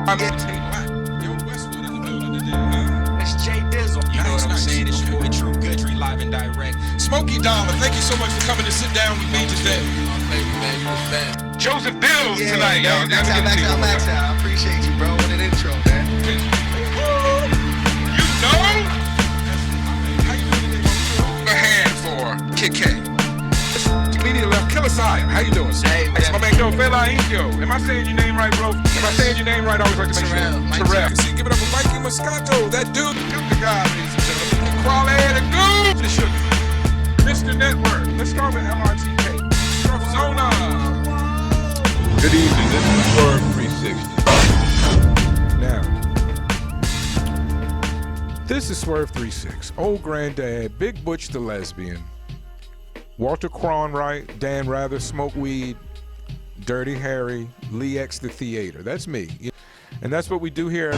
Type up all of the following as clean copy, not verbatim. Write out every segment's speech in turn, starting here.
Smokey Dollar, thank you so much for coming to sit down with me today. Joseph Bills tonight, y'all. Max out. I appreciate you, bro. What an intro, man. You know? How you doing today? A hand for Kid K. Comedian left Killer Sire. How you doing, sir? Hey, my man, yo, Fela Indio. Am I saying your name right, bro? Am I saying your name right? I always like to make sure. Terrell. See, give it up for Mikey Moscato. That dude. The guy, ladies and gentlemen. Quality the Goose. The sugar. Mr. Network. Let's start with MRTK. Zona. Good evening. This is Swerve 360. Now, this is Swerve 36. Old Granddad, Big Butch the Lesbian, Walter Cronkite, Dan Rather, Smoke Weed, Dirty Harry, Lee X the Theater. That's me. And that's what we do here.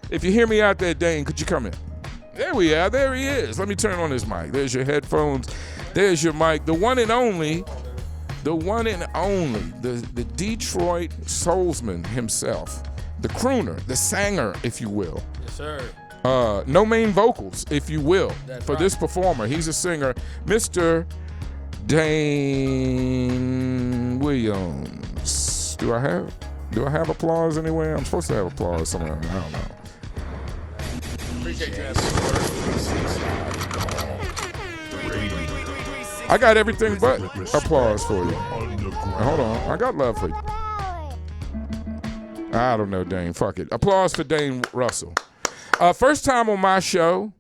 If you hear me out there, Dane, could you come in? There we are. There he is. Let me turn on his mic. There's your headphones. There's your mic. The one and only, the Detroit soulsman himself, the crooner, the singer, if you will. Yes, sir. No main vocals, if you will, That's for right. this performer. He's a singer, Mr. Dane Williams. Do I have applause anywhere? I'm supposed to have applause somewhere. I don't know. Appreciate you having I got everything but applause for you. Hold on, I got love for you. I don't know, Dane. Fuck it. Applause for Dane Russell. First time on my show.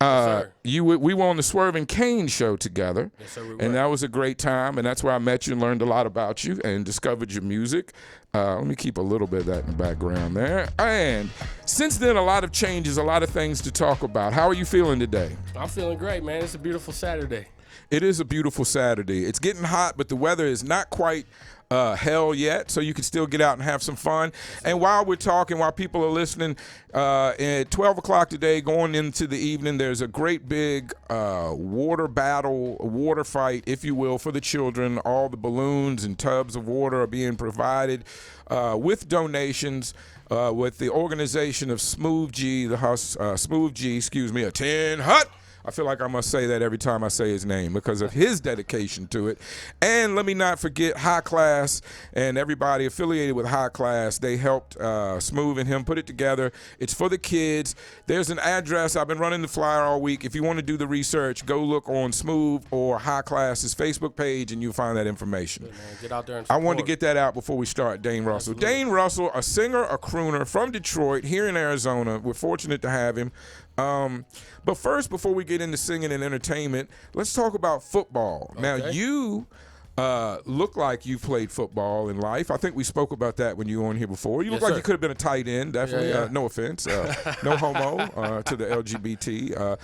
We were on the Swerve N Kane show together. Yes, sir, we were. And that was a great time, and that's where I met you and learned a lot about you and discovered your music. Let me keep a little bit of that in the background there. And since then, a lot of changes, a lot of things to talk about. How are you feeling today? I'm feeling great, man. It's a beautiful Saturday. It is a beautiful Saturday. It's getting hot, but the weather is not quite hell yet, so you can still get out and have some fun. And while we're talking, while people are listening, at 12 o'clock today, going into the evening, there's a great big water battle, water fight, if you will, for the children. All the balloons and tubs of water are being provided with donations with the organization of Smooth G, a Tin Hut. I feel like I must say that every time I say his name because of his dedication to it. And let me not forget High Class and everybody affiliated with High Class. They helped Smooth and him put it together. It's for the kids. There's an address. I've been running the flyer all week. If you want to do the research, go look on Smooth or High Class's Facebook page and you'll find that information. Good, man. Get out there and I support. wanted to get that out before we start. Dane Russell. Absolutely. Dane Russell, a singer, a crooner from Detroit, here in Arizona. We're fortunate to have him. But first, before we get into singing and entertainment, let's talk about football. Okay. Now, you look like you've played football in life. I think we spoke about that when you were on here before. You look like sir. you could have been a tight end, definitely. Yeah. No offense. No homo to the LGBT.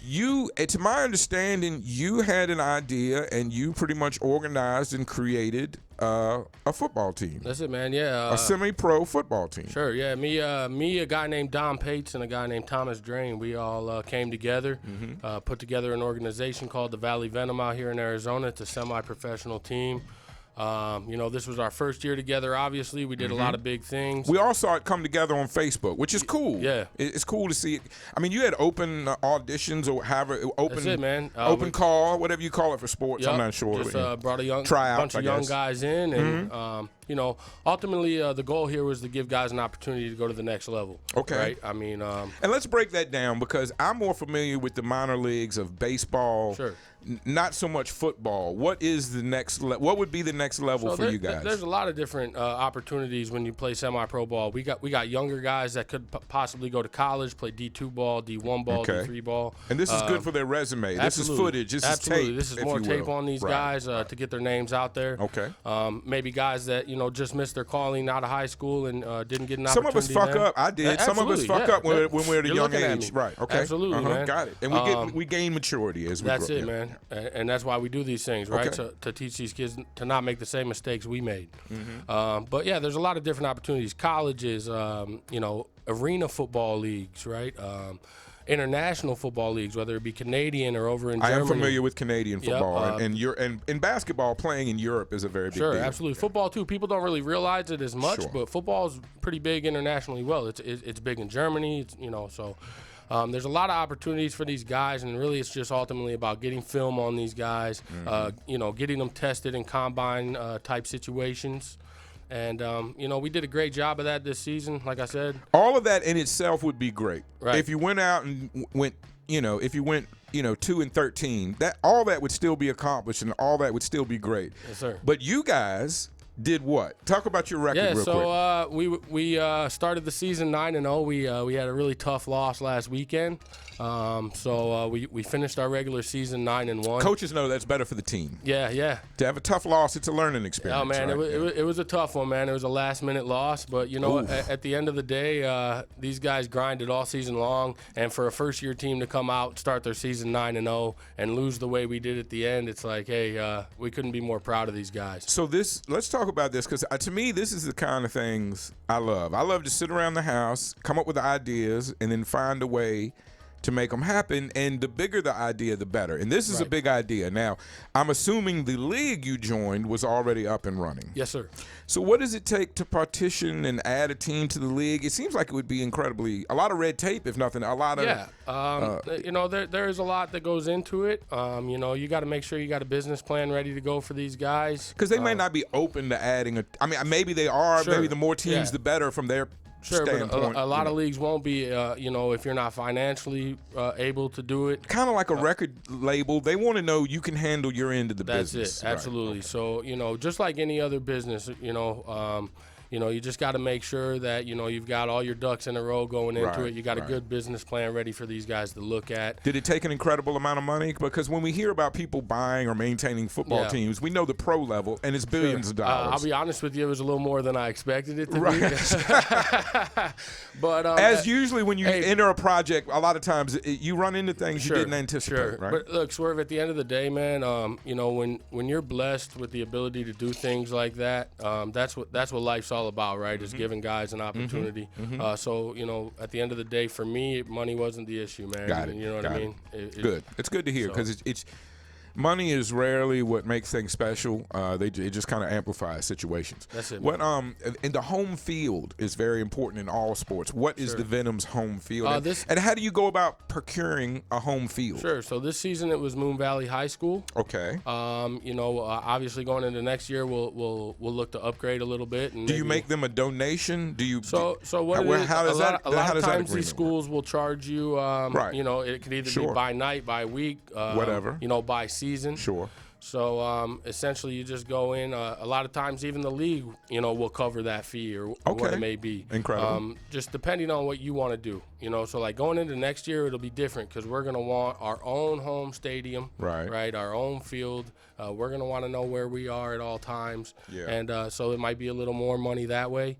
You, to my understanding, you had an idea and you pretty much organized and created a football team. That's it, man. Yeah. A semi-pro football team. Sure. Yeah. Me, a guy named Don Pates, and a guy named Thomas Drain. We all came together, put together an organization called the VALLEY VENOM out here in Arizona. It's a semi-professional team. This was our first year together. Obviously, we did a lot of big things. We all saw it come together on Facebook, which is cool. Yeah. It's cool to see it. I mean, you had open auditions or open, That's it, man. open call, whatever you call it for sports. Yep. I'm not sure. Just brought a Tryouts, bunch of I young guess. guys in, and ultimately the goal here was to give guys an opportunity to go to the next level. Okay. Right. I mean, And let's break that down because I'm more familiar with the minor leagues of baseball. Sure. Not so much football. What is the next? What would be the next level for you guys? There's a lot of different opportunities when you play semi-pro ball. We got younger guys that could possibly go to college, play D2 ball, D1 ball, Okay. D3 ball. And this is good for their resume. This is footage. This is tape. This is if more you tape will. on these Right. guys to get their names out there. Okay. Maybe guys that just missed their calling out of high school and didn't get an Some opportunity. of us fuck then. up. I did. Some of us Absolutely, fuck yeah. up when we're at a You're young looking at age. me. Right. Okay. Absolutely, man. Got it. And we gain maturity as we grow. That's it, man. And that's why we do these things, right? Okay. To teach these kids to not make the same mistakes we made. But yeah, there's a lot of different opportunities. Colleges, arena football leagues, right? international football leagues, whether it be Canadian or over in Germany. I am familiar with Canadian Yep, football, and in basketball, playing in Europe is a very big Sure, deal. absolutely. Football too. People don't really realize it as much, Sure. but football is pretty big internationally. Well, it's big in Germany. So there's a lot of opportunities for these guys, and really it's just ultimately about getting film on these guys. Getting them tested in combine type situations. And, we did a great job of that this season, like I said. All of that in itself would be great. Right. If you went out and went, if you went, 2-13, all that would still be accomplished and all that would still be great. Yes, sir. But you guys did what? Talk about your record real quick. We started the season 9-0. We had a really tough loss last weekend. We finished our regular season 9-1. Coaches know that's better for the team. Yeah. To have a tough loss, it's a learning experience. Oh, man, right? it was a tough one, man. It was a last-minute loss. But, at the end of the day, these guys grinded all season long. And for a first-year team to come out, start their season 9-0, and lose the way we did at the end, it's like, hey, we couldn't be more proud of these guys. So let's talk about this, because to me, this is the kind of things I love. I love to sit around the house, come up with ideas, and then find a way to make them happen, and the bigger the idea, the better. And this is a big idea. Now, I'm assuming the league you joined was already up and running. Yes, sir. So what does it take to partition and add a team to the league? It seems like it would be a lot of red tape, if nothing, a lot of... Yeah, there is a lot that goes into it. You got to make sure you got a business plan ready to go for these guys. Because they may not be open to adding maybe they are. Sure. Maybe the more teams, the better from their standpoint. But a lot of leagues won't be, if you're not financially able to do it. Kind of like a record label. They want to know you can handle your end of the business. That's it, absolutely. Right. So, just like any other business, you just got to make sure that, you've got all your ducks in a row going into it. You got a good business plan ready for these guys to look at. Did it take an incredible amount of money? Because when we hear about people buying or maintaining football teams, we know the pro level, and it's billions of dollars. I'll be honest with you, it was a little more than I expected it to be. But as usually when you enter a project, a lot of times you run into things you didn't anticipate, right? But look, Swerve, at the end of the day, man, when you're blessed with the ability to do things like that, that's what life's all about, right? Is giving guys an opportunity. At the end of the day, for me, money wasn't the issue, man. Got it. You know what I mean? Good. It's good to hear, because it's money is rarely what makes things special. It just kind of amplifies situations. That's it. What and the home field is very important in all sports. What is the Venom's home field? And how do you go about procuring a home field? Sure. So this season it was Moon Valley High School. Okay. Obviously going into next year we'll look to upgrade a little bit. And do you make them a donation? Do you? So what? A lot of times these schools will charge you. It could either be by night, by week, whatever. By season. Sure. So essentially, you just go in. A lot of times, even the league, will cover that fee or what it may be. Incredible. Just depending on what you want to do. So like going into next year, it'll be different because we're gonna want our own home stadium, right? Our own field. We're gonna want to know where we are at all times. Yeah. And so it might be a little more money that way.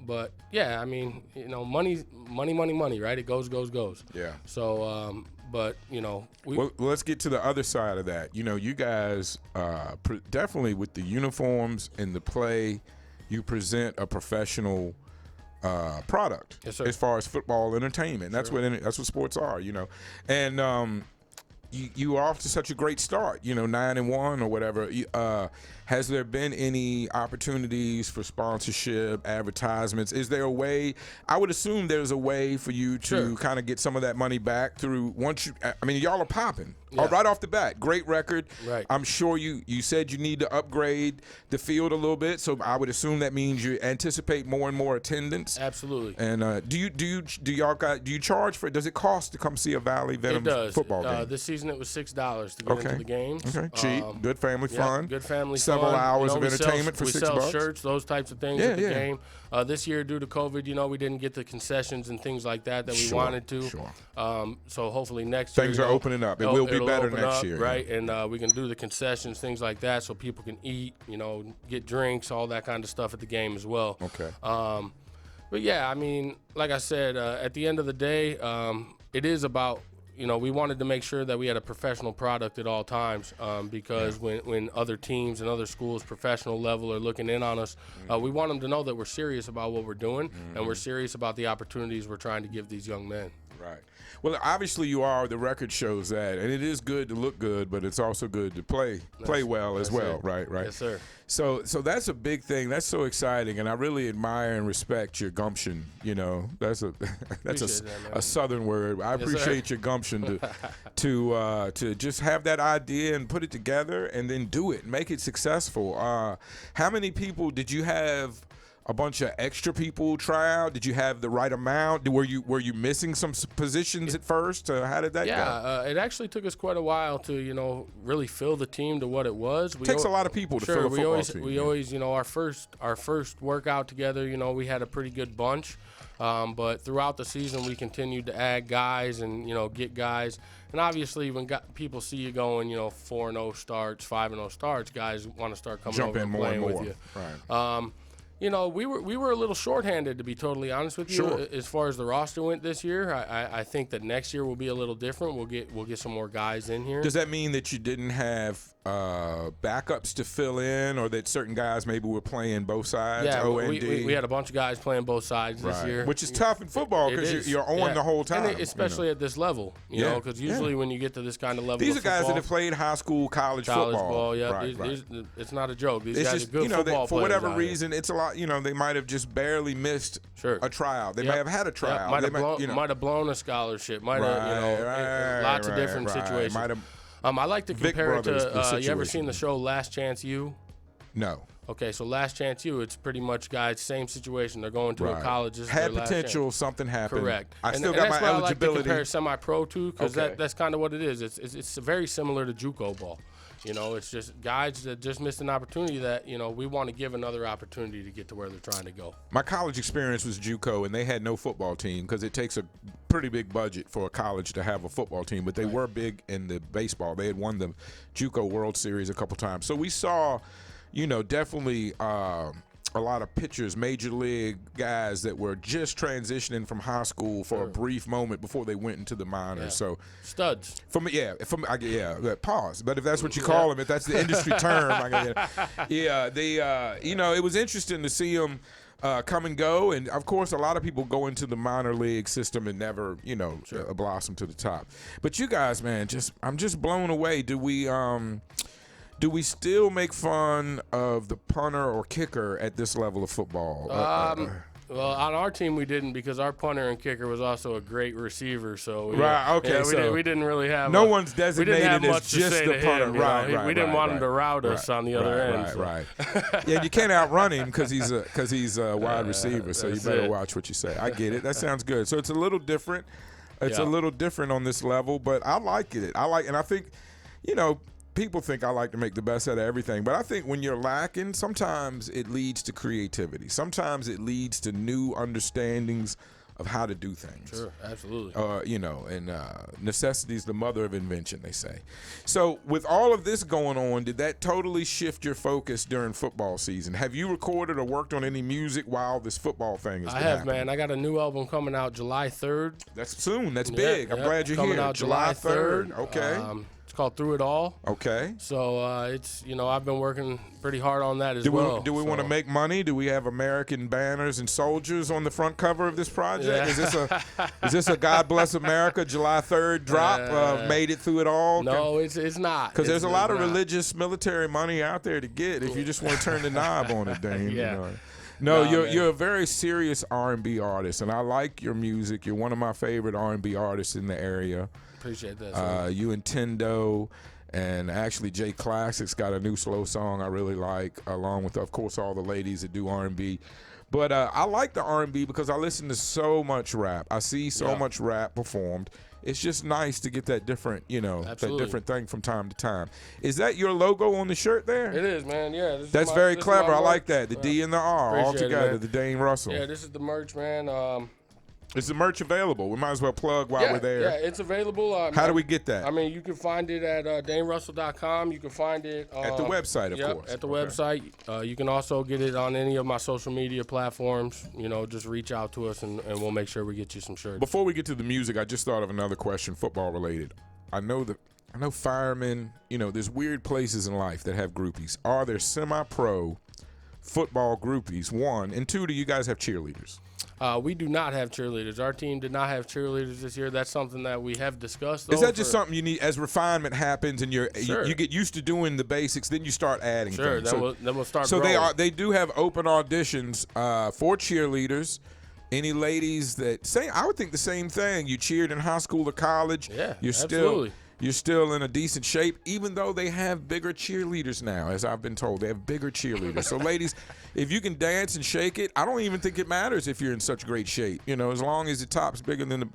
But yeah, money, right? It goes. Yeah. So. But let's get to the other side of that. You guys definitely with the uniforms and the play, you present a professional product. Yes, sir. As far as football entertainment. That's what sports are. And you are off to such a great start. 9-1 or whatever. Has there been any opportunities for sponsorship, advertisements? Is there a way? I would assume there's a way for you to kind of get some of that money back through y'all are popping right off the bat. Great record. Right. I'm sure you said you need to upgrade the field a little bit, so I would assume that means you anticipate more and more attendance. Absolutely. And do you charge for it? Does it cost to come see a Valley Venom football game? This season it was $6 to get into the games. Okay. Cheap. Good family fun. Good family Several fun. hours of entertainment for $6. We sell shirts, those types of things at the game. This year, due to COVID, we didn't get the concessions and things like that we wanted to. Sure. So hopefully next year things are opening up. It will be better next year, right? And we can do the concessions, things like that, so people can eat, get drinks, all that kind of stuff at the game as well. Okay. But yeah, like I said, at the end of the day, it is about. We wanted to make sure that we had a professional product at all times because when other teams and other schools, professional level, are looking in on us, we want them to know that we're serious about what we're doing and we're serious about the opportunities we're trying to give these young men. Right. Well, obviously you are. The record shows that, and it is good to look good, but it's also good to play well as well. it. Right. Yes, sir. So that's a big thing. That's so exciting, and I really admire and respect your gumption. You know, that's a Southern word. I appreciate your gumption to just have that idea and put it together, and then do it, make it successful. How many people did you have? A bunch of extra people try out? Did you have the right amount? Were you missing some positions at first? How did that go? Yeah, it actually took us quite a while to really fill the team to what it was. It takes a lot of people to fill a football team. We always our first workout together, we had a pretty good bunch. But throughout the season, we continued to add guys and get guys. And obviously, when people see you going 4-0 starts, 5-0 starts, guys want to start coming over and playing with you. Right. We were a little shorthanded, to be totally honest with you. Sure. As far as the roster went this year. I think that next year will be a little different. We'll get some more guys in here. Does that mean that you didn't have backups to fill in, or that certain guys maybe were playing both sides? Yeah, O&D? we had a bunch of guys playing both sides this year, which is tough in football because you're on the whole time, and especially at this level. Because usually when you get to this kind of level, these are guys football, that have played high school, college football. Yeah, right. It's not a joke. These it's guys just, are good football for whatever players reason, it's a lot. They might have just barely missed a tryout. They may have had a tryout. Might have blown a scholarship. Might have lots of different situations. I like to compare it to. You ever seen the show Last Chance U? No. Okay, so Last Chance U, it's pretty much guys, same situation. They're going to a college. This had is their potential, last chance. something happened. Correct. I still got my eligibility. I like to compare semi-pro to, because that's kind of what it is. It's very similar to JUCO ball. It's just guys that just missed an opportunity that, we want to give another opportunity to get to where they're trying to go. My college experience was JUCO, and they had no football team because it takes a pretty big budget for a college to have a football team, but they were big in the baseball. They had won the JUCO World Series a couple times. So we saw, definitely a lot of pitchers, major league guys that were just transitioning from high school for a brief moment before they went into the minors. Yeah. So studs. Pause. But if that's what you call them, if that's the industry term, it was interesting to see them come and go, and of course, a lot of people go into the minor league system and never, blossom to the top. But you guys, man, I'm just blown away. Do we still make fun of the punter or kicker at this level of football? Well, on our team we didn't, because our punter and kicker was also a great receiver. So we didn't really have. No one's designated as just the punter. We didn't want him to route us on the other end. Right. Yeah, you can't outrun him because he's a wide receiver. So you better watch what you say. I get it. That sounds good. So it's a little different. It's a little different on this level, but I like it. And I think, people think I like to make the best out of everything, but I think when you're lacking, sometimes it leads to creativity. Sometimes it leads to new understandings of how to do things. Sure, absolutely. Necessity is the mother of invention, they say. So with all of this going on, did that totally shift your focus during football season? Have you recorded or worked on any music while this football thing is happening? Man. I got a new album coming out July 3rd. That's soon. That's big. I'm glad you're coming here. Out July 3rd. Okay. It's called Through It All. Okay. So it's I've been working pretty hard on that as well. Do we want to make money? Do we have American banners and soldiers on the front cover of this project? Yeah. Is this a God Bless America July 3rd drop? Made it through it all? No, it's not. Because there's a lot of religious military money out there to get if you just want to turn the knob on it, Dane. Yeah. No, you're a very serious R&B artist, and I like your music. You're one of my favorite R&B artists in the area. Appreciate that. You and Tendo, and actually Jay Classic's got a new slow song I really like, along with, of course, all the ladies that do R&B. But I like the R&B because I listen to so much rap. I see so much rap performed. It's just nice to get that different, that different thing from time to time. Is that your logo on the shirt there? It is, man. Yeah. That's very clever. I like that. The D and the R all together. The DaneRussel. Yeah, this is the merch, man. Is the merch available? We might as well plug while we're there. Yeah, it's available. How do we get that? You can find it at DaneRussel.com. You can find it at the website, of course. At the website. You can also get it on any of my social media platforms. Just reach out to us, and we'll make sure we get you some shirts. Before we get to the music, I just thought of another question, football related. I know firemen. There's weird places in life that have groupies. Are there semi-pro football groupies? One, and two, do you guys have cheerleaders? We do not have cheerleaders. Our team did not have cheerleaders this year. That's something that we have discussed. Though, Is that just something you need as refinement happens and Sure. you get used to doing the basics, then you start adding Sure, things? then we'll start So growing. they do have open auditions for cheerleaders. Any ladies that say, I would think the same thing. You cheered in high school or college. Yeah, you're absolutely. You're still in a decent shape, even though they have bigger cheerleaders now, as I've been told. They have bigger cheerleaders. So, ladies, if you can dance and shake it, I don't even think it matters if you're in such great shape. You know, as long as the top's bigger than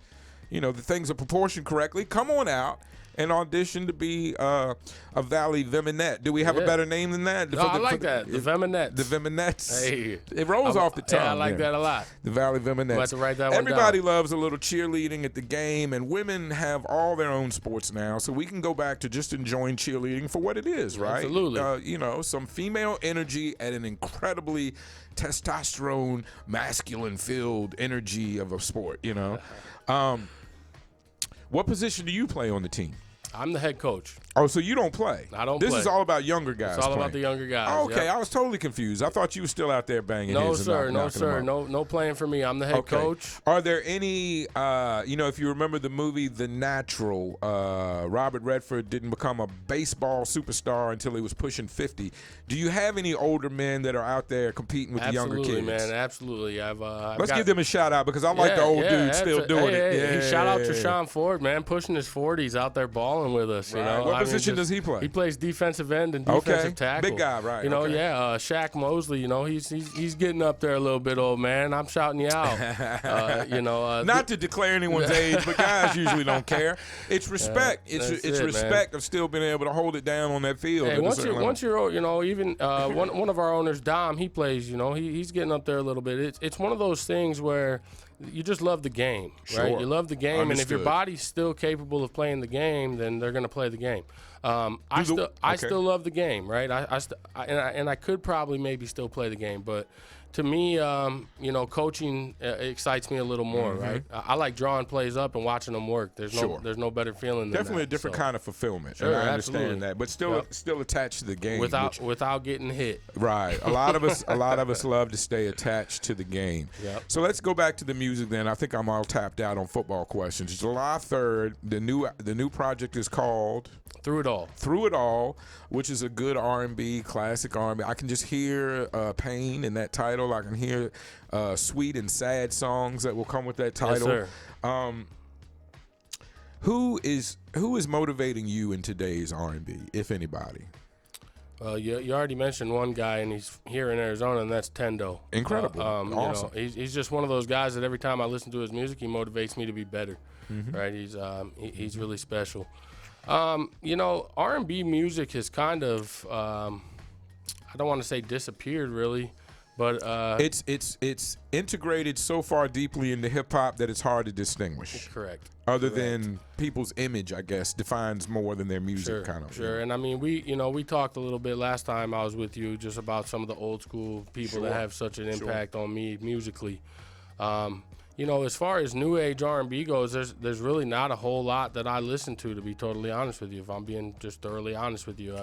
the things are proportioned correctly, come on out and audition to be a Valley Vemonette. Do we have a better name than that? No, I like that. The Vemonettes. The Vemonettes. Hey. It rolls off the tongue. Yeah, I like that a lot. The Valley Vemonettes. We'll have to write that one Everybody down. loves a little cheerleading at the game, and women have all their own sports now, so we can go back to just enjoying cheerleading for what it is, right? Absolutely. Some female energy at an incredibly testosterone, masculine-filled energy of a sport, What position do you play on the team? I'm the head coach. Oh, so you don't play? I don't This play. is all about younger guys. It's all about playing. the younger guys. Okay, yep. I was totally confused. I thought you were still out there banging No, heads and sir. No, knocking sir. them out. No playing for me. I'm the head coach. Are there any, if you remember the movie The Natural, Robert Redford didn't become a baseball superstar until he was pushing 50. Do you have any older men that are out there competing with the younger kids? Absolutely, man. Absolutely. Let's give them a shout out because I like the old dudes still doing it. Hey, shout out to Sean Ford, man, pushing his 40s out there balling with us. You know, What position does he play? He plays defensive end and defensive tackle. Big guy, right? Shaq Mosley. He's getting up there a little bit, old man. I'm shouting you out. Not to declare anyone's age, but guys usually don't care. It's respect. It's respect of still being able to hold it down on that field. Hey, once you're old, even one of our owners, Dom, he plays. He's getting up there a little bit. It's one of those things where you just love the game, right? Sure. You love the game, and if your Understood. body's still capable of playing the game, then they're going to play the game. I still love the game, right? I could probably maybe still play the game, but to me, coaching excites me a little more, right? I like drawing plays up and watching them work. There's no better feeling than Definitely that. a different kind of fulfillment. Sure, and I understand absolutely. that, but still attached to the game. Without getting hit. Right. A lot of us love to stay attached to the game. Yep. So let's go back to the music then. I think I'm all tapped out on football questions. July 3rd, the new project is called Through It All. Through It All, which is a good R&B, classic R&B. I can just hear pain in that title. I can hear sweet and sad songs that will come with that title. Yes, sir. Who is motivating you in today's R&B, if anybody? You already mentioned one guy, and he's here in Arizona, and that's Tendo. Incredible. Awesome. He's just one of those guys that every time I listen to his music, he motivates me to be better. Right? He's really special. R&B music has kind of I don't want to say disappeared really, but it's integrated so far deeply into hip hop that it's hard to distinguish. Correct. Other than people's image, I guess, defines more than their music, kind of. Sure. And I mean, we talked a little bit last time I was with you just about some of the old school people that have such an impact on me musically. As far as new age R&B goes, there's really not a whole lot that I listen to be totally honest with you. If I'm being just thoroughly honest with you,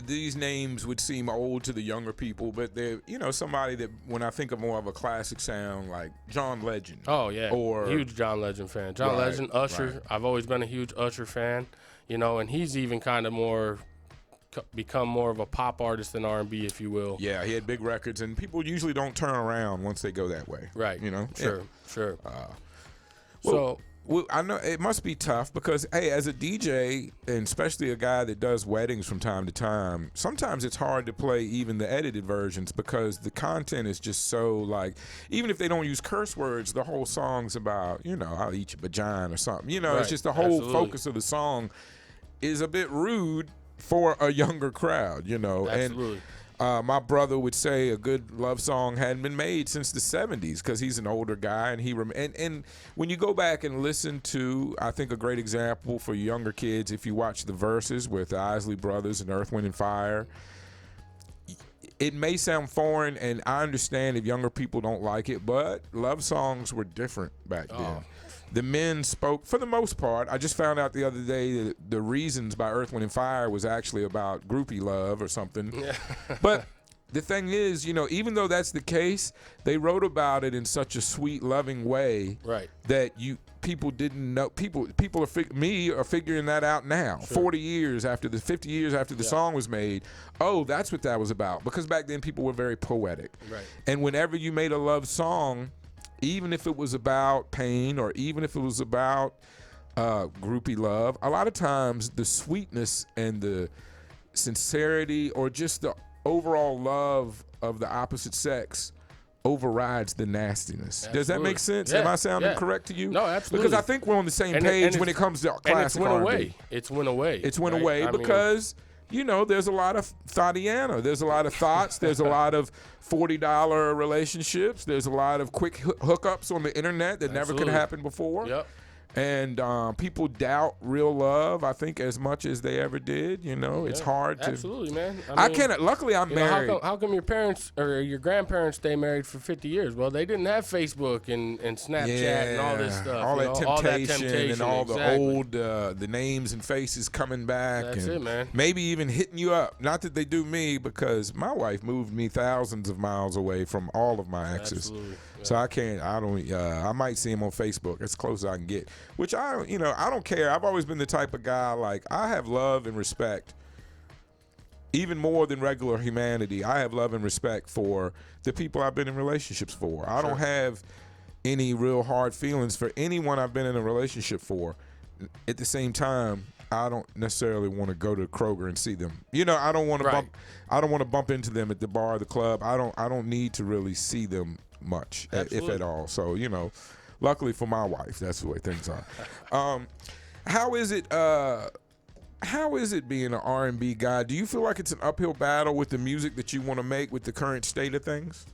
these names would seem old to the younger people, but they're somebody that when I think of more of a classic sound like John Legend. Oh yeah, or huge John Legend fan. John Legend, Usher. Right. I've always been a huge Usher fan. And he's even kind of become more of a pop artist than R&B, if you will. Yeah, he had big records, and people usually don't turn around once they go that way. Right. Sure. Well, I know it must be tough because, hey, as a DJ, and especially a guy that does weddings from time to time, sometimes it's hard to play even the edited versions because the content is just so, even if they don't use curse words, the whole song's about, I'll eat your vagina or something. Right. It's just the whole Absolutely. focus of the song is a bit rude for a younger crowd, Absolutely. And my brother would say a good love song hadn't been made since the 70s because he's an older guy, and and when you go back and listen to, I think a great example for younger kids, if you watch the verses with the Isley Brothers and Earth, Wind and Fire, it may sound foreign, and I understand if younger people don't like it, but love songs were different back then. The men spoke, for the most part. I just found out the other day that the Reasons by Earth, Wind and Fire was actually about groupie love or something. Yeah. But the thing is, even though that's the case, they wrote about it in such a sweet, loving way Right. that people didn't know. People are figuring that out now. Sure. 50 years after the song was made. Oh, that's what that was about. Because back then people were very poetic. Right. And whenever you made a love song, even if it was about pain or even if it was about groupie love, a lot of times the sweetness and the sincerity or just the overall love of the opposite sex overrides the nastiness. Absolutely. Does that make sense? Yeah, Am I sounding yeah. correct to you? No, absolutely. Because I think we're on the same And page it's- when it comes to And classic it's went R&B. away. It's went away. It's went right? away I mean, because there's a lot of Thotiana. There's a lot of thoughts. There's a lot of $40 relationships. There's a lot of quick hookups on the internet that never could Absolutely. happen before. Yep. And people doubt real love, I think, as much as they ever did. It's Yeah, hard to. Absolutely, man. I mean, can't. Luckily, I'm married. How come your parents or your grandparents stay married for 50 years? Well, they didn't have Facebook and Snapchat and all this stuff. all that temptation and all the exactly. old the names and faces coming back. That's and it, man. Maybe even hitting you up. Not that they do me, because my wife moved me thousands of miles away from all of my exes. Absolutely. So I can't. I don't. I might see him on Facebook. As close as I can get. Which I don't care. I've always been the type of guy, like, I have love and respect. Even more than regular humanity, I have love and respect for the people I've been in relationships for. I don't have any real hard feelings for anyone I've been in a relationship for. At the same time, I don't necessarily want to go to Kroger and see them. I don't want to Right. I don't want to bump into them at the bar or the club. I don't need to really see them much, if Absolutely. at all. So, luckily for my wife, that's the way things are. How is it being an R&B guy? Do you feel like it's an uphill battle with the music that you want to make with the current state of things?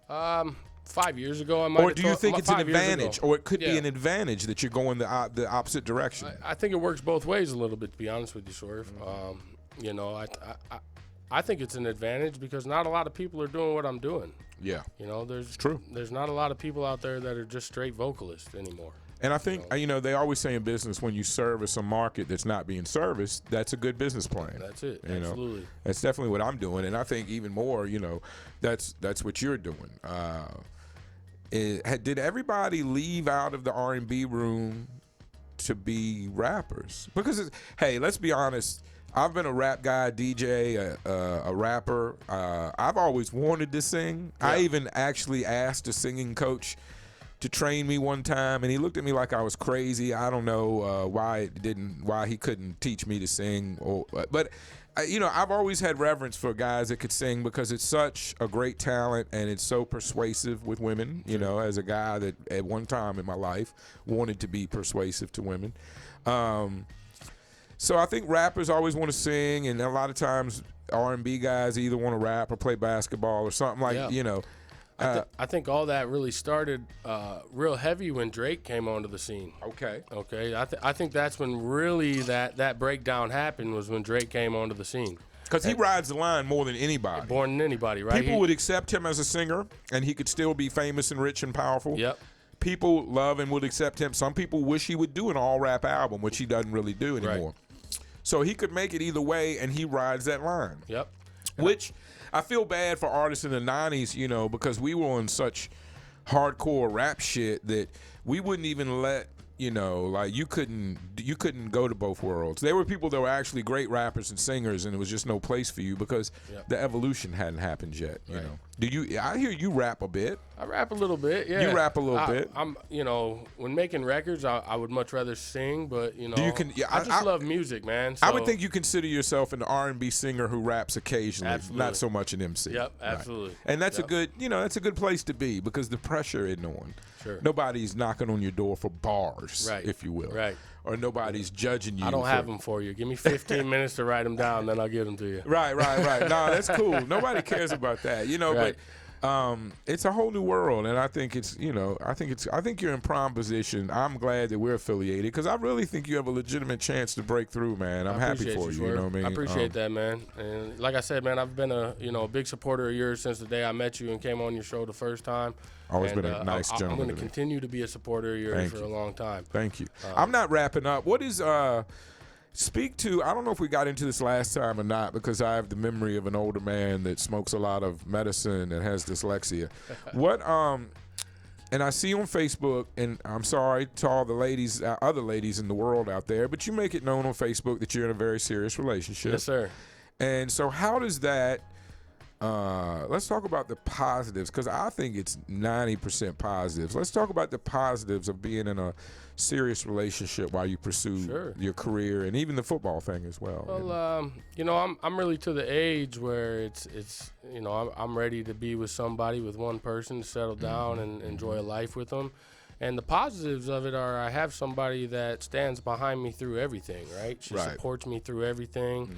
5 years ago, I might. Or do you think it's an 5 years ago. advantage, or it could be Yeah. an advantage that you're going the opposite direction? I think it works both ways a little bit, to be honest with you, Swerve. I think it's an advantage because not a lot of people are doing what I'm doing. Yeah. There's true. There's not a lot of people out there that are just straight vocalists anymore. And I think, they always say in business, when you service a market that's not being serviced, that's a good business plan. That's it. You know? Absolutely. That's definitely what I'm doing. And I think even more, that's what you're doing. Did everybody leave out of the R&B room to be rappers? Because, hey, let's be honest. I've been a rap guy, DJ, a rapper. I've always wanted to sing. Yeah. I even actually asked a singing coach to train me one time, and he looked at me like I was crazy. I don't know why he couldn't teach me to sing. But I've always had reverence for guys that could sing because it's such a great talent and it's so persuasive with women. As a guy that at one time in my life wanted to be persuasive to women. So I think rappers always want to sing, and a lot of times R&B guys either want to rap or play basketball or something like, Yeah. I think all that really started real heavy when Drake came onto the scene. Okay. Okay, I think that's when really that breakdown happened, was when Drake came onto the scene. Because he rides the line more than anybody. More than anybody, right? People would accept him as a singer, and he could still be famous and rich and powerful. Yep. People love and would accept him. Some people wish he would do an all-rap album, which he doesn't really do anymore. Right. So he could make it either way, and he rides that line. Yep. Which I feel bad for artists in the 90s, because we were on such hardcore rap shit that we wouldn't even let, you couldn't go to both worlds. There were people that were actually great rappers and singers, and it was just no place for you because the evolution hadn't happened yet, you know. I hear you rap a bit. I rap a little bit, yeah. You rap a little bit. I'm, when making records, I would much rather sing, but I just love music, man. So. I would think you consider yourself an R&B singer who raps occasionally, Absolutely. not so much an MC. Yep, absolutely. Right. And that's a good, that's a good place to be because the pressure isn't on. Sure. Nobody's knocking on your door for bars, Right. if you will. Right. Or nobody's judging you. I don't have them for you. Give me 15 minutes to write them down, then I'll give them to you. Right. No, that's cool. Nobody cares about that, Right. But it's a whole new world, and I think it's, I think you're in prime position. I'm glad that we're affiliated because I really think you have a legitimate chance to break through, man. I'm happy for you. You know what I mean? I appreciate that, man. And like I said, man, I've been a big supporter of yours since the day I met you and came on your show the first time. Always been a nice gentleman. I'm going to to me. continue to be a supporter of yours Thank for you. a long time. Thank you. I'm not wrapping up. What is Speak to, I don't know if we got into this last time or not, because I have the memory of an older man that smokes a lot of medicine and has dyslexia. What, and I see on Facebook, and I'm sorry to all the ladies, other ladies in the world out there, but you make it known on Facebook that you're in a very serious relationship. Yes, sir. And so how does that, let's talk about the positives, because I think it's 90% positives. Let's talk about the positives of being in a serious relationship while you pursue your career and even the football thing as well. Well, you know, I'm really to the age where it's you know, I'm ready to be with somebody, with one person, settle down and enjoy a life with them. And the positives of it are I have somebody that stands behind me through everything, right? She supports me through everything.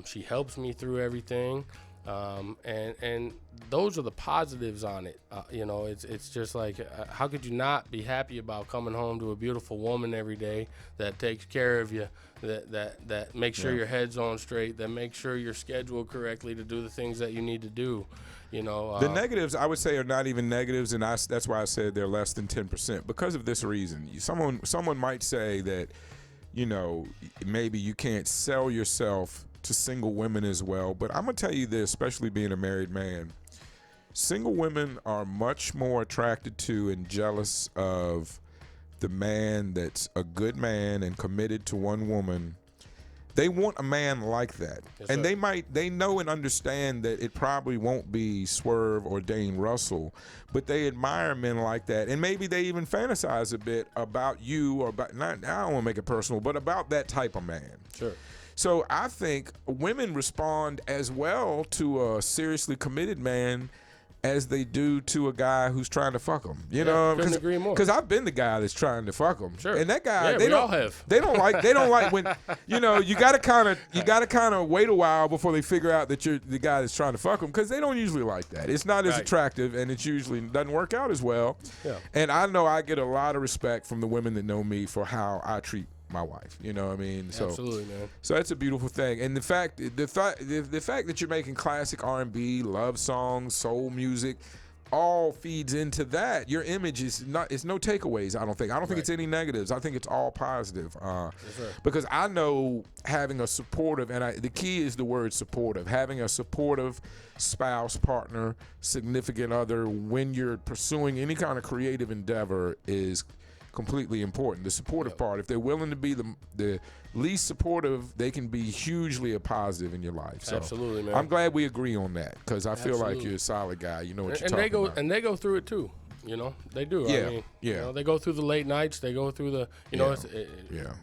She helps me through everything. And those are the positives on it. You know, it's just like, how could you not be happy about coming home to a beautiful woman every day that takes care of you, that makes sure your head's on straight, that makes sure you're scheduled correctly to do the things that you need to do. You know, the negatives I would say are not even negatives, and that's why I said they're less than 10% because of this reason. Someone might say that, you know, maybe you can't sell yourself to single women as well, but I'm gonna tell you this, especially being a married man, single women are much more attracted to and jealous of the man that's a good man and committed to one woman. They want a man like that. Yes, and sir. they know and understand that it probably won't be Swerve or DaneRussel, but they admire men like that. And maybe they even fantasize a bit about you, or about, not, I don't want to make it personal, but about that type of man. Sure. So I think women respond as well to a seriously committed man as they do to a guy who's trying to fuck them. You know, couldn't agree more. Because I've been the guy that's trying to fuck them. Sure. And that guy, Yeah, they we don't all have. They don't like when, you know, you got to kind of wait a while before they figure out that you're the guy that's trying to fuck them, because they don't usually like that. It's not as attractive, and it usually doesn't work out as well. Yeah. And I know I get a lot of respect from the women that know me for how I treat my wife, you know what I mean? So, absolutely, man. So that's a beautiful thing, and the fact that you're making classic R&B, love songs, soul music, all feeds into that. Your image is not. It's no takeaways. I don't think it's any negatives. I think it's all positive. Because I know having a supportive, and the key is the word supportive. Having a supportive spouse, partner, significant other when you're pursuing any kind of creative endeavor is completely important. The supportive part, if they're willing to be the least supportive, they can be hugely a positive in your life. So absolutely, man. I'm glad we agree on that, because I feel like you're a solid guy. You know what you're talking about. And they go through it too. You know, they do. Yeah, I mean, you know, they go through the late nights. They go through the, you know,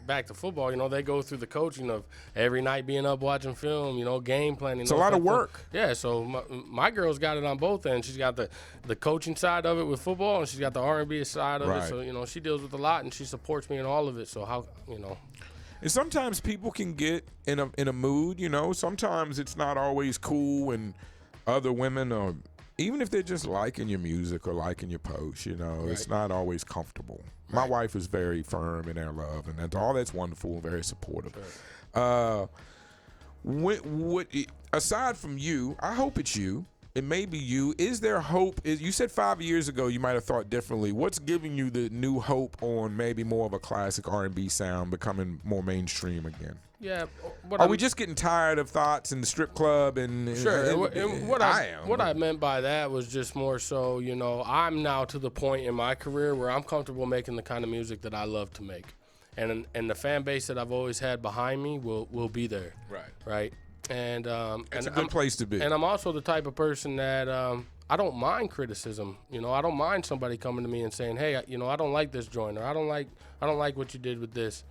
back to football. You know, they go through the coaching of every night being up watching film. You know, game planning. It's a lot of work. Yeah. So my girl's got it on both ends. She's got the coaching side of it with football, and she's got the R&B side of it. So you know, she deals with a lot, and she supports me in all of it. So how, you know. And sometimes people can get in a mood. You know, sometimes it's not always cool when other women are. Even if they're just liking your music or liking your posts, you know, it's not always comfortable. My wife is very firm in our love, and that's wonderful and very supportive. Sure. Aside from you, I hope it's you. It may be you. Is there hope? You said 5 years ago you might have thought differently. What's giving you the new hope on maybe more of a classic R&B sound becoming more mainstream again? Yeah. Are we just getting tired of thoughts in the strip club? And what I meant by that was just more so, you know, I'm now to the point in my career where I'm comfortable making the kind of music that I love to make, and the fan base that I've always had behind me will be there. Right. And it's a good place to be. And I'm also the type of person that I don't mind criticism. You know, I don't mind somebody coming to me and saying, hey, you know, I don't like this joint, or I don't like what you did with this.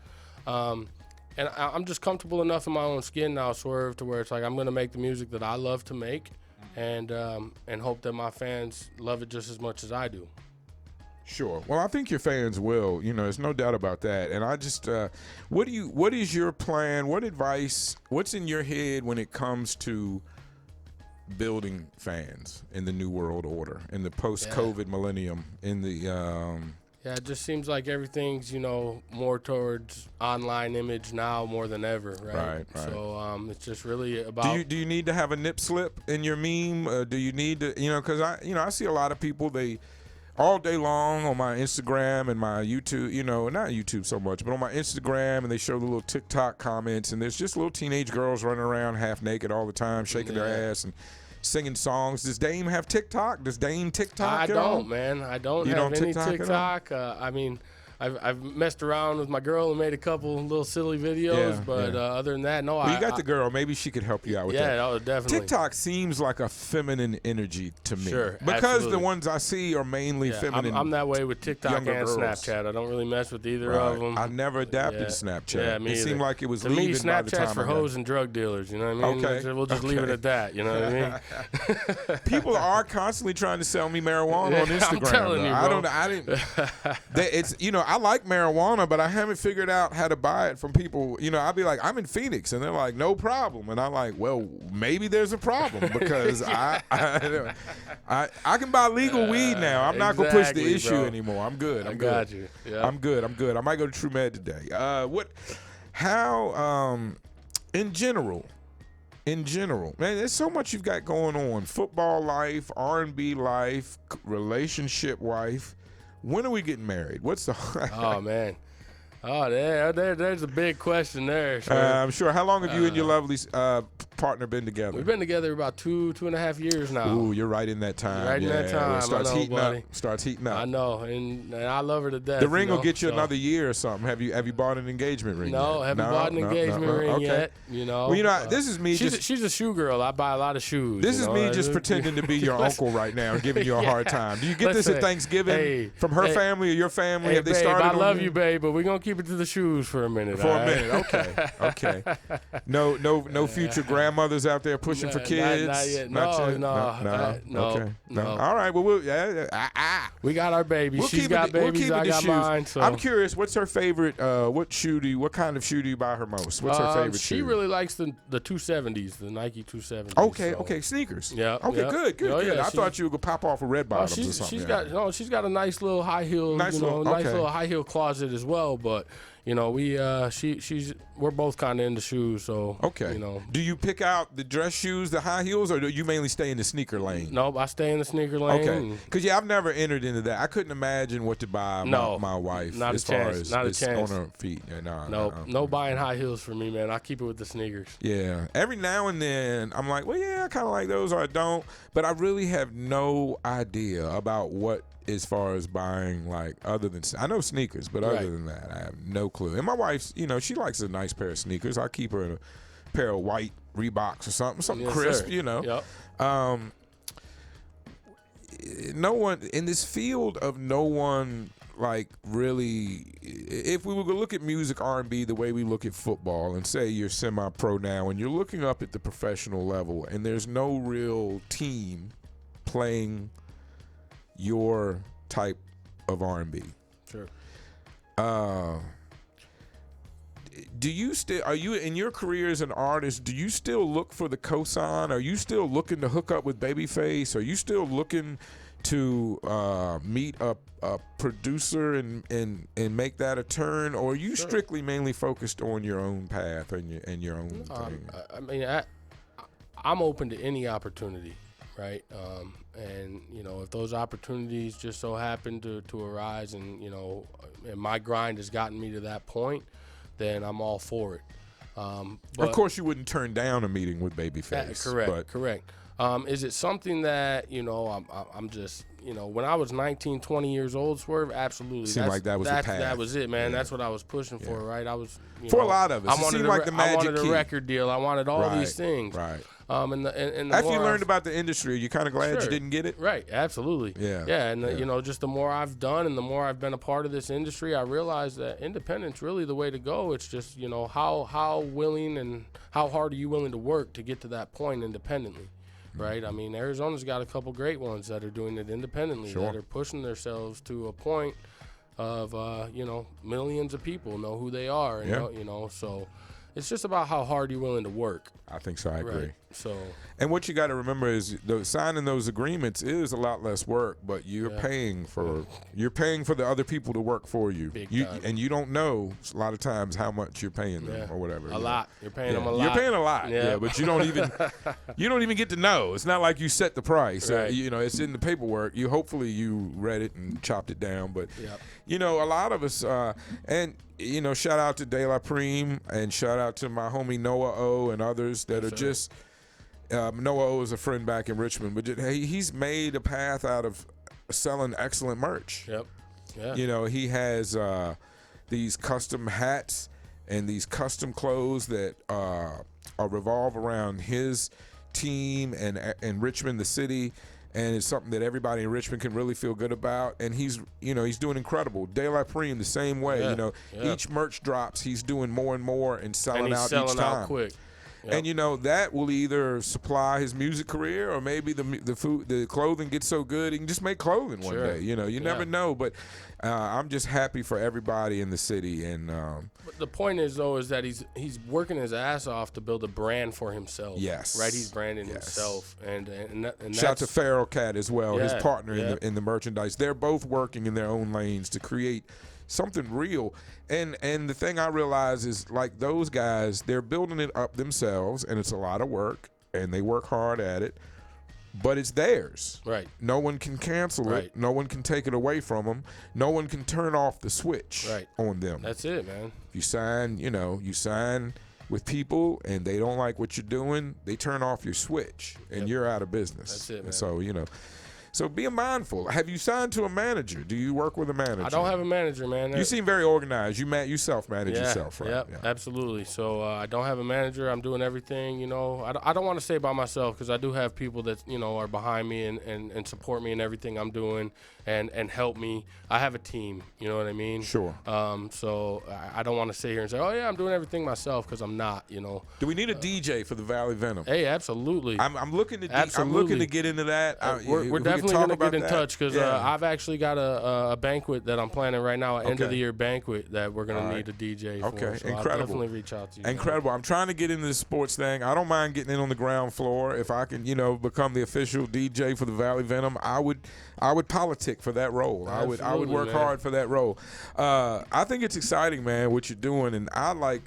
And I'm just comfortable enough in my own skin now, Swerve, to where it's like I'm going to make the music that I love to make, and hope that my fans love it just as much as I do. Sure. Well, I think your fans will. You know, there's no doubt about that. And I just, what is your plan? What advice? What's in your head when it comes to building fans in the new world order, in the post-COVID millennium, in the Yeah, it just seems like everything's, you know, more towards online image now more than ever, right? Right. So it's just really about. Do you need to have a nip slip in your meme? Do you need to, you know, because I see a lot of people, they all day long on my Instagram and my YouTube, not YouTube so much, but on my Instagram, and they show the little TikTok comments, and there's just little teenage girls running around half naked all the time, shaking their ass and singing songs. Does Dane have TikTok? Does Dane TikTok? I don't, man. I don't have any TikTok. I mean, I've messed around with my girl and made a couple little silly videos, but other than that, no. Well, you got the girl. Maybe she could help you out with that. Yeah, definitely. TikTok seems like a feminine energy to me. Sure, because absolutely. the ones I see are mainly feminine. I'm that way with TikTok and girls. Snapchat. I don't really mess with either of them. I never adapted Snapchat. Yeah, me it seemed either. like it was to leaving me, by the time Snapchat's for hoes and drug dealers. You know what I mean? Okay. We'll just leave it at that. You know what I mean? People are constantly trying to sell me marijuana on Instagram. I'm telling you, bro. I didn't. It's I like marijuana, but I haven't figured out how to buy it from people. I'd be like, I'm in Phoenix, and they're like, no problem, and I'm like, well, maybe there's a problem because I can buy legal weed now. I'm not gonna push the issue anymore. I'm good. I'm good. Got you. Yeah. I'm good. I might go to True Med today. In general, man, there's so much you've got going on. Football life, R&B life, relationship life. When are we getting married? What's the? Oh man, there's a big question there. I'm sure. How long have you and your lovely partner been together? We've been together about 2.5 years now. Ooh, you're right in that time. Right in that time. It starts heating buddy. up. Starts heating up. I know, and I love her to death. The ring will get you another year or something. Have you bought an engagement ring? No, yet? haven't bought an engagement ring yet. Well, this is me. She's a shoe girl. I buy a lot of shoes. This is me just pretending to be your uncle right now and giving you a hard time. Do you get this at Thanksgiving from her family or your family? Have they babe, started? I love you, babe, but we're gonna keep it to the shoes for a minute. Okay. No future grandmothers out there pushing for kids. Not yet. No. Okay. All right. Well, we got our babies. She's got babies. I got mine. So. I'm curious. What's her favorite? What kind of shoe do you buy her most? What's her favorite shoe? She really likes the 270s, the Nike 270s. Okay. Sneakers. Yeah. Okay. Good. Yeah, I thought you would go pop off with red bottoms or something. She's got a nice little high heel. Nice little high heel closet as well. But we're both kind of into shoes. So do you pick out the dress shoes, the high heels, or do you mainly stay in the sneaker lane? Nope, I stay in the sneaker lane. Okay, because I've never entered into that. I couldn't imagine what to buy my wife not as a far chance. as Not a it's chance. on her feet. No buying high heels for me, man. I keep it with the sneakers. Yeah, every now and then I'm like, well, yeah, I kind of like those, or I don't. But I really have no idea about what. As far as buying, other than I know sneakers, but other than that, I have no clue. And my wife's, she likes a nice pair of sneakers. I keep her in a pair of white Reeboks or something crisp, sir. Yep. No one in this field of really. If we were to look at music, R&B, the way we look at football, and say you're semi-pro now, and you're looking up at the professional level, and there's no real team playing your type of R&B. Sure. Do you still, are you in your career as an artist, do you still look for the cosign? Are you still looking to hook up with Babyface? Are you still looking to meet a producer and make that a turn? Or are you strictly mainly focused on your own path and your own thing? I mean, I'm open to any opportunity. Right. And, if those opportunities just so happen to arise and my grind has gotten me to that point, then I'm all for it. But of course, you wouldn't turn down a meeting with Babyface. Correct. Is it something that, I'm just, when I was 19, 20 years old, Swerve, absolutely. Seemed like that was the path. That was it, man. Yeah. That's what I was pushing for, right? I was, for a lot of us, it seemed like the magic I wanted key. A record deal. I wanted all these things. Right. And after you learned about the industry, are you kind of glad you didn't get it? Right, absolutely. Yeah. And just the more I've done and the more I've been a part of this industry, I realize that independent's really the way to go. It's just, how willing and how hard are you willing to work to get to that point independently, right? I mean, Arizona's got a couple great ones that are doing it independently, that are pushing themselves to a point of, millions of people know who they are, and so it's just about how hard you're willing to work. I think so. I agree. So. And what you got to remember is signing those agreements is a lot less work, but you're paying for the other people to work for you. And you don't know a lot of times how much you're paying them or whatever. A lot. You're paying them a lot. You're paying a lot. Yeah, but you don't even get to know. It's not like you set the price. Right. It's in the paperwork. Hopefully you read it and chopped it down. But a lot of us shout out to De La Prime and shout out to my homie Noah O and others that are just. Noah O is a friend back in Richmond, but he's made a path out of selling excellent merch. Yep. Yeah. He has these custom hats and these custom clothes that revolve around his team and Richmond, the city, and it's something that everybody in Richmond can really feel good about. And he's doing incredible. De La Prime the same way. Each merch drops, he's doing more and more and selling out each time. Out quick. Yep. And that will either supply his music career or maybe the clothing gets so good he can just make clothing one day. You never know. But I'm just happy for everybody in the city. And but the point is that he's working his ass off to build a brand for himself. Yes, right. He's branding himself. And shout out to Feral Cat as well, his partner in the merchandise. They're both working in their own lanes to create something real. And the thing I realize is, like, those guys, they're building it up themselves, and it's a lot of work, and they work hard at it, but it's theirs. Right. No one can cancel it. No one can take it away from them. No one can turn off the switch on them. That's it, man. If you sign with people and they don't like what you're doing, they turn off your switch, and you're out of business. That's it, man. And so, so be mindful. Have you signed to a manager? Do you work with a manager? I don't have a manager, man. You seem very organized. You self-manage yourself, right? Yep, absolutely. So I don't have a manager. I'm doing everything, I don't want to say by myself because I do have people that, are behind me and support me in everything I'm doing and help me. I have a team, you know what I mean? Sure. So I don't want to sit here and say, oh, yeah, I'm doing everything myself because I'm not, Do we need a DJ for the Valley Venom? Hey, absolutely. I'm looking to get into that. We're definitely going to get in touch because I've actually got a banquet that I'm planning right now, an end-of-the-year banquet that we're going to need a DJ for. Okay, so incredible. I'll definitely reach out to you. Incredible. I'm trying to get into this sports thing. I don't mind getting in on the ground floor. If I can, become the official DJ for the Valley Venom, I would politic for that role. Absolutely, I would work hard for that role. I think it's exciting, man, what you're doing, and I like.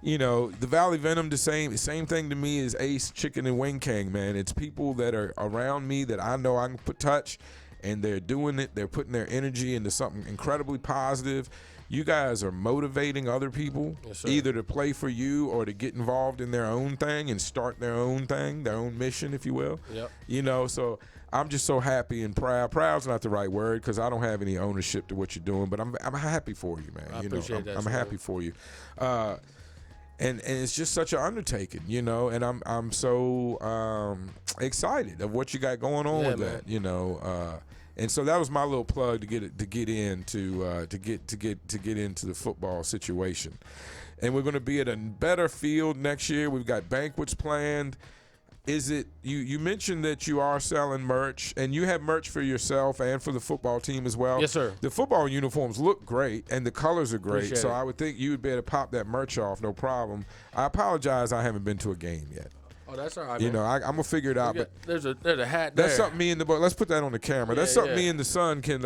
The Valley Venom, the same thing to me as Ace Chicken and Wing King, man. It's people that are around me that I know I can touch, and they're doing it. They're putting their energy into something incredibly positive. You guys are motivating other people, either to play for you or to get involved in their own thing and start their own thing, their own mission, if you will. Yep. So I'm just so happy and proud. Proud's not the right word because I don't have any ownership to what you're doing, but I'm happy for you, man. I appreciate that. I'm happy for you. And it's just such an undertaking, and I'm so excited of what you got going on with that, and so that was my little plug to get into the football situation, and we're going to be at a better field next year. We've got banquets planned. Is it you mentioned that you are selling merch, and you have merch for yourself and for the football team as well? Yes, sir. The football uniforms look great, and the colors are great. Appreciate so it. I would think you would be able to pop that merch off, no problem. I apologize, I haven't been to a game yet. Oh, that's all right. I'm gonna figure it out. But there's a hat. That's there. something me and the boy. Let's put that on the camera. That's something me and the son can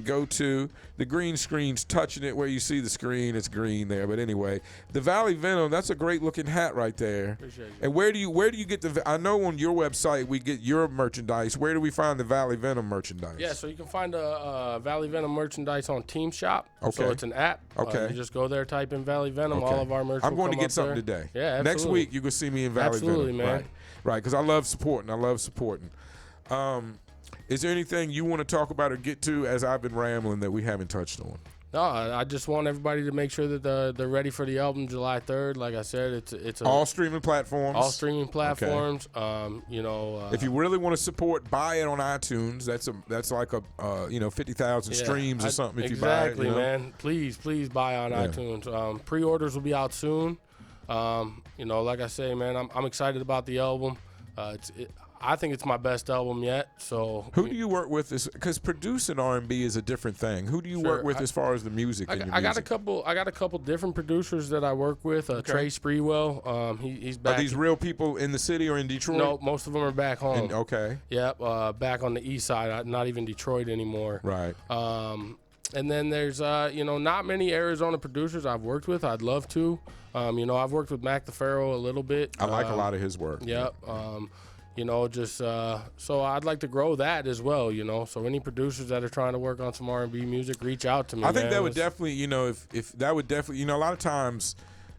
go to. The green screen's touching it where you see the screen. It's green there. But anyway, the Valley Venom, that's a great looking hat right there. Appreciate you. And where do you get I know on your website we get your merchandise. Where do we find the Valley Venom merchandise? Yeah, so you can find the Valley Venom merchandise on Team Shop. Okay. So it's an app. Okay. You just go there, type in Valley Venom. Okay. All of our merch I'm will going to come get up something there. today. Yeah, absolutely. Next week you can see me in Valley Absolutely, Venom. man. Right, because I love supporting. Is there anything you want to talk about or get to as I've been rambling that we haven't touched on? No, I just want everybody to make sure that they're ready for the album July 3rd. Like I said, it's all streaming platforms. All streaming platforms. Okay. If you really want to support, buy it on iTunes. That's like a 50,000 streams or something. If you buy it, exactly, man. Please buy on iTunes. Pre-orders will be out soon. Like I say, man, I'm excited about the album. I think it's my best album yet. So who do you work with? Because producing R&B is a different thing. Who do you work with as far as the music? I got a couple different producers that I work with. Trey Sprewell, he's back. Are these real people in the city or in Detroit? No, most of them are back home. Okay. Yep, back on the east side, not even Detroit anymore. Right. And then there's not many Arizona producers I've worked with. I'd love to. I've worked with Mac the Pharaoh a little bit. I like a lot of his work. Yep. So I'd like to grow that as well, So any producers that are trying to work on some R&B music, reach out to me. I think that would definitely, if that would definitely, a lot of times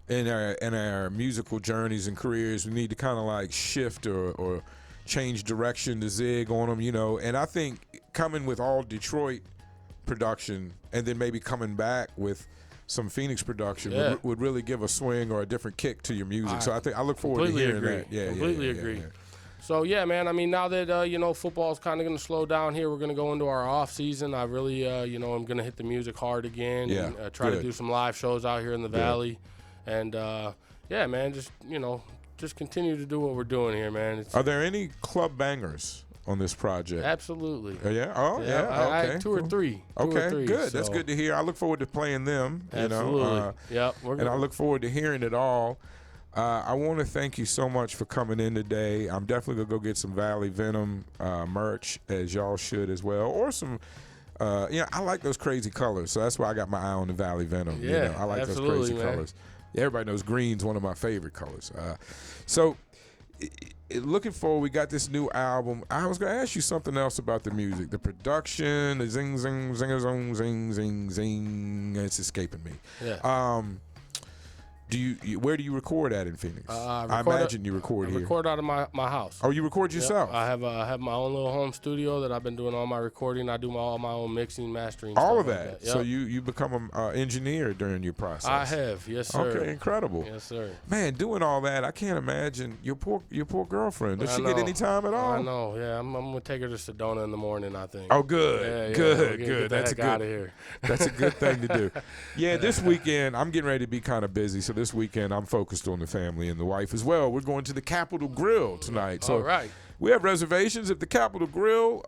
in our musical journeys and careers, we need to kind of like shift or change direction to zig on them, And I think coming with all Detroit production and then maybe coming back with some Phoenix production would really give a swing or a different kick to your music. So I look forward to hearing that. Yeah, completely agree. Yeah. So, yeah, man, I mean, now that, football is kind of going to slow down here, we're going to go into our off season. I really, I'm going to hit the music hard again and try to do some live shows out here in the Valley. And, man, just continue to do what we're doing here, man. Are there any club bangers on this project? Absolutely. Yeah? Oh, yeah. Okay. I two or three. Okay, good. So. That's good to hear. I look forward to playing them. Absolutely. And I look forward to hearing it all. I want to thank you so much for coming in today. I'm definitely going to go get some Valley Venom merch, as y'all should as well. Or some, I like those crazy colors, so that's why I got my eye on the Valley Venom. Yeah, I like those crazy colors. Yeah, everybody knows green's one of my favorite colors. Looking forward, we got this new album. I was going to ask you something else about the music. The production, the zing, zing, zing, zing, zing, zing, zing. It's escaping me. Yeah. Where do you record at in Phoenix? I imagine you record here. I record out of my house. Oh, you record yourself? Yep. I have my own little home studio that I've been doing all my recording. I do all my own mixing, mastering. All of that. Like that. Yep. So you become an engineer during your process. I have, yes, sir. Okay, incredible. Yes, sir. Man, doing all that, I can't imagine your poor girlfriend. Does she get any time at all? I know. Yeah, I'm gonna take her to Sedona in the morning, I think. Oh, good, good. That's good. Out of here. That's a good thing to do. Yeah, this weekend I'm getting ready to be kind of busy. So this weekend I'm focused on the family and the wife as well. We're going to the Capitol Grill tonight. So all right. We have reservations. If the Capitol Grill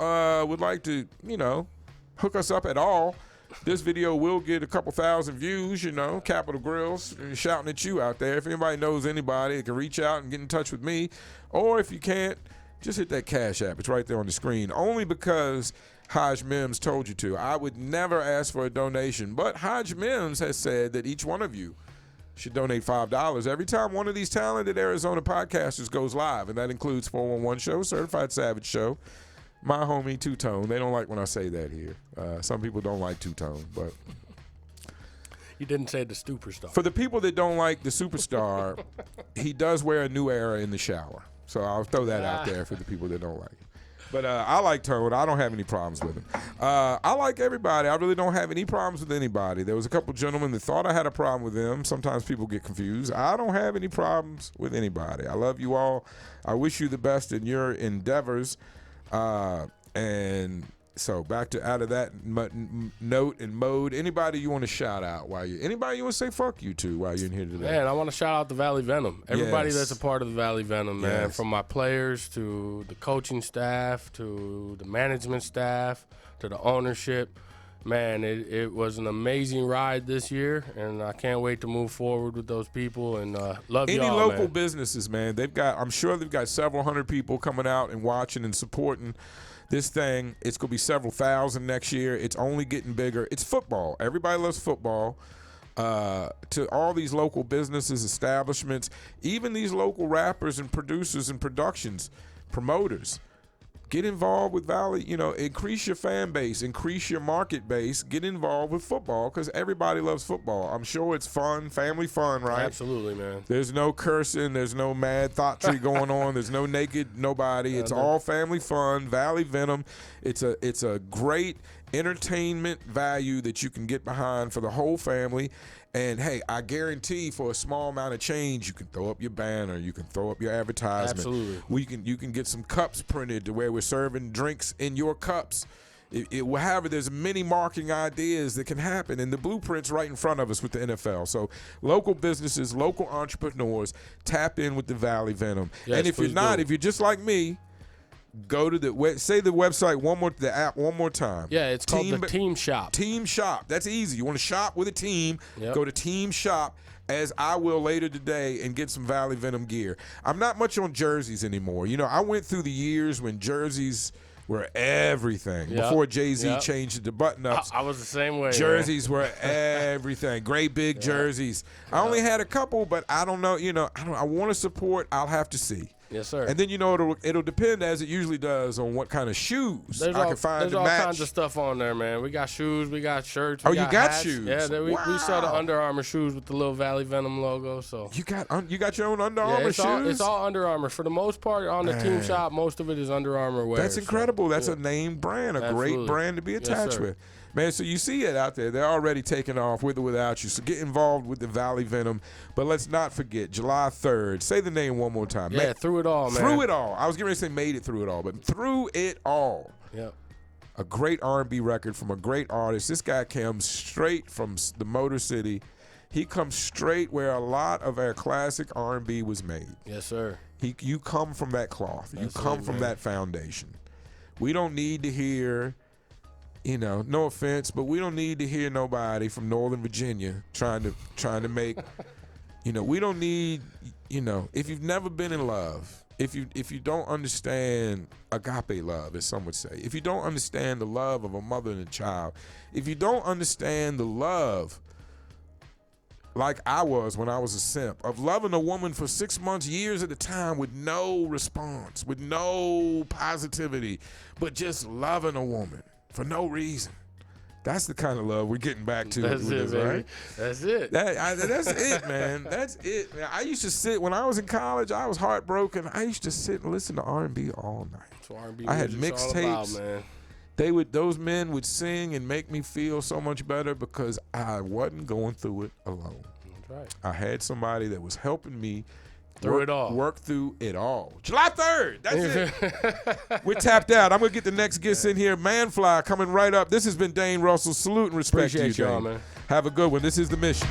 would like to, hook us up at all, this video will get a couple thousand views, Capitol Grills shouting at you out there. If anybody knows anybody, they can reach out and get in touch with me. Or if you can't, just hit that Cash App. It's right there on the screen. Only because Hodge Mims told you to. I would never ask for a donation, but Hodge Mims has said that each one of you should donate $5 every time one of these talented Arizona podcasters goes live, and that includes 411 Show, Certified Savage Show, my homie Two Tone. They don't like when I say that here. Some people don't like Two Tone, but you didn't say the superstar. For the people that don't like the superstar, he does wear a new era in the shower. So I'll throw that out there for the people that don't like it. But I like Tone. I don't have any problems with him. I like everybody. I really don't have any problems with anybody. There was a couple gentlemen that thought I had a problem with them. Sometimes people get confused. I don't have any problems with anybody. I love you all. I wish you the best in your endeavors. And so back to out of that note and mode. Anybody you want to shout out anybody you want to say fuck you to while you're in here today? Man, I want to shout out the Valley Venom. Everybody that's a part of the Valley Venom, man. From my players to the coaching staff to the management staff to the ownership. Man, it was an amazing ride this year, and I can't wait to move forward with those people. And love y'all, Any local man. businesses, man. I'm sure they've got several hundred people coming out and watching and supporting this thing. It's going to be several thousand next year. It's only getting bigger. It's football. Everybody loves football. To all these local businesses, establishments, even these local rappers and producers and productions, promoters, get involved with Valley. Increase your fan base, increase your market base, get involved with football because everybody loves football. I'm sure it's fun, family fun, right? Absolutely, man. There's no cursing. There's no mad thoughtry going on. There's no naked nobody. It's all family fun. Valley Venom. It's a great entertainment value that you can get behind for the whole family. And, hey, I guarantee for a small amount of change, you can throw up your banner, you can throw up your advertisement. Absolutely. You can get some cups printed to where we're serving drinks in your cups. However, there's many marketing ideas that can happen, and the blueprint's right in front of us with the NFL. So local businesses, local entrepreneurs, tap in with the Valley Venom. Yes, and if you're not, if you're just like me, Go to say the website the app one more time. Yeah, it's called the Team Shop. Team Shop. That's easy. You want to shop with a team, Yep. go to Team Shop, as I will later today, and get some Valley Venom gear. I'm not much on jerseys anymore. You know, I went through the years when jerseys were everything. Yep. Before Jay-Z Yep. changed it to button-ups. I was the same way. Jerseys were everything. Great big jerseys. I only had a couple, but I don't know. You know, I want to support. I'll have to see. Yes, sir. And then, you know, it'll depend, as it usually does, on what kind of shoes I can find there's to all match. kinds of stuff on there, man. We got shoes, we got shirts. Oh, we you got hats. shoes? Yeah, we sell the Wow. Under Armour shoes with the little Valley Venom logo. So You got your own Under Armour it's shoes? all Under Armour for the most part. On the Team Shop, most of it is Under Armour wear. That's incredible. That's a name brand, a great Absolutely. brand to be Yes, attached sir. with. Man, so you see it out there. They're already taking off with or without you. So get involved with the Valley Venom. But let's not forget, July 3rd. Say the name one more time. Yeah, through it all, man. Through it all. I was getting ready to say made it through it all, but through it all. Yeah. A great R&B record from a great artist. This guy comes straight from the Motor City. He comes straight where a lot of our classic R&B was made. Yes, sir. You come from that cloth. You come from that foundation. We don't need to hear, you know, no offense, but we don't need to hear nobody from Northern Virginia trying to make, you know, we don't need, you know, if you've never been in love, if you don't understand agape love, as some would say, if you don't understand the love of a mother and a child, if you don't understand the love like I was when I was a simp, of loving a woman for 6 months, years at a time with no response, with no positivity, but just loving a woman for no reason. That's the kind of love we're getting back to. That's with it, this, baby. right? That's it. That's it, man. That's it, man. I used to sit, when I was in college, I was heartbroken. I used to sit and listen to R&B all night. That's what R&B I had music's all about, mixtapes. man. Those men would sing and make me feel so much better because I wasn't going through it alone. That's right. I had somebody that was helping me work through it all. July 3rd. That's it. We're tapped out. I'm going to get the next guest in here. Manfly coming right up. This has been Dane Russell. Salute and respect Appreciate to you, y'all, Dane. man. Have a good one. This is The Mission.